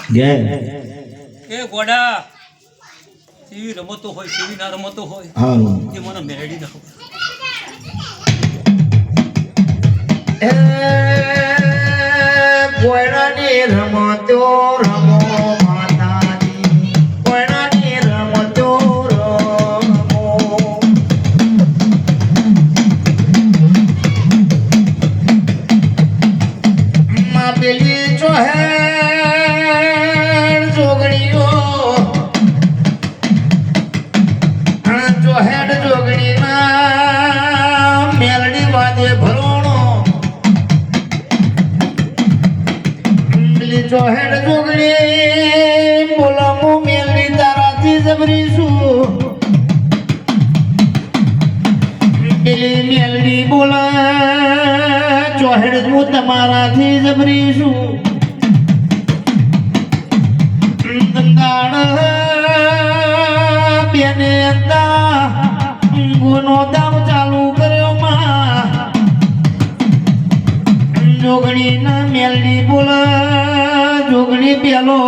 જય એ ગોડા ઈ રમતો હોય ટીવી ના રમતો હોય હા એ મને મેરેડી ના ખબર એ કોયણાની રમતો રમો માતાજી કોયણાની રમતો રમો માં પેલી ચોહેડ જોગણીઓ ચોહેડ જોગણીના મેલડી વાદે ભરોણો ચોહેડ જોગણી બોલામો મેલડી તારાથી જબરીશું પેલી મેલડી બોલા ચોહેડ હું તમારાથી જબરીશું ગંગાળ બેને અંદા ગુનો દામ ચાલુ કર્યો માં જોગણી ના મેલડી બોલા જોગણી પેલો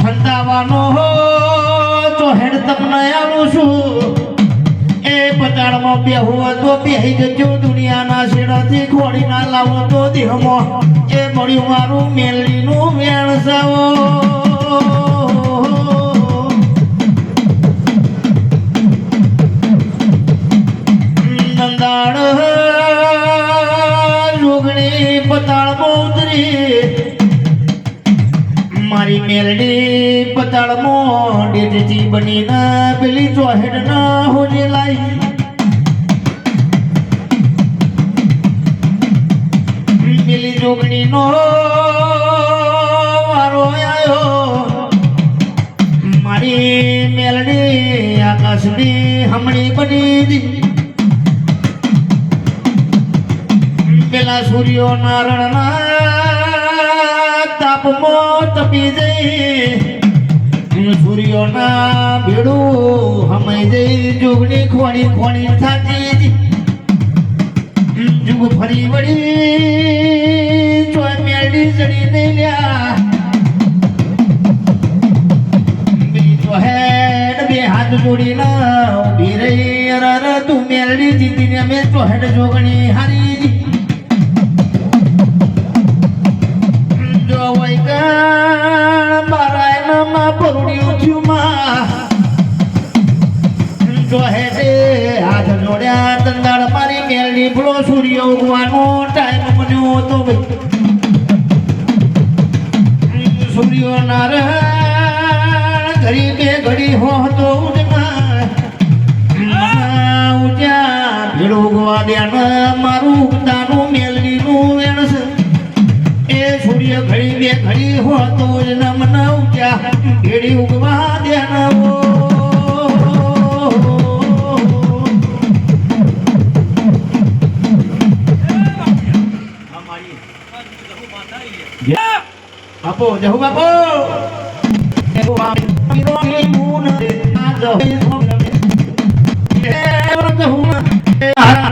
હંતાવાનો હો તો હેડ તમને આવું છું એ પટાળમાં બેહું તો બેહી જજો દુનિયાના શેડાથી ખોડી ના લાવો તો દેહમાં એ મળ્યું મારું મેલડીનું વેણસાવો નંદાળ જોગણી પતાળમાં ઉતરી મારી મેલડી પતાળમાં ડેજથી બનીને પેલી ચોહેડ ના હોજે લાઈ પેલી જોગણી નો વારો આવ્યો મારી મેલડી આકાશની હમણી બની પેલા સૂર્યો નારણના તાપમાં તપી જઈ સૂર્યોના ભેડું હમાઈ જઈ જોગણી ખોણી ખોણી થાતી જુગ ફરી વળી ચોય મેલડી ચડી નહીં લ્યા પેલી ચોહેડ બે હાથ જોડીને ઉભી રહી અરર તું મેલડી જીતીને અમે ચોહેડ જોગણી હારી હાથ જોડ્યા તંદાળ મારી મેલડી ભૂલો સૂર્ય ઉગવાનો ટાઈમ બન્યો તો સૂર્ય નારાયણ ઘડી બે ઘડી હોતો ઉજ્યા ભીડ ઉગવા દેણ મારું ઉગતાનું મેલડીનું વેણ એ સૂર્ય ઘડી બે ઘડી હોતો જ નમન ઉજ્યા ભીડી ઉગવા દેણ બાપો જહુ બાપો એવો આમીનો ની મૂન આ જહુ એ જહુ હારા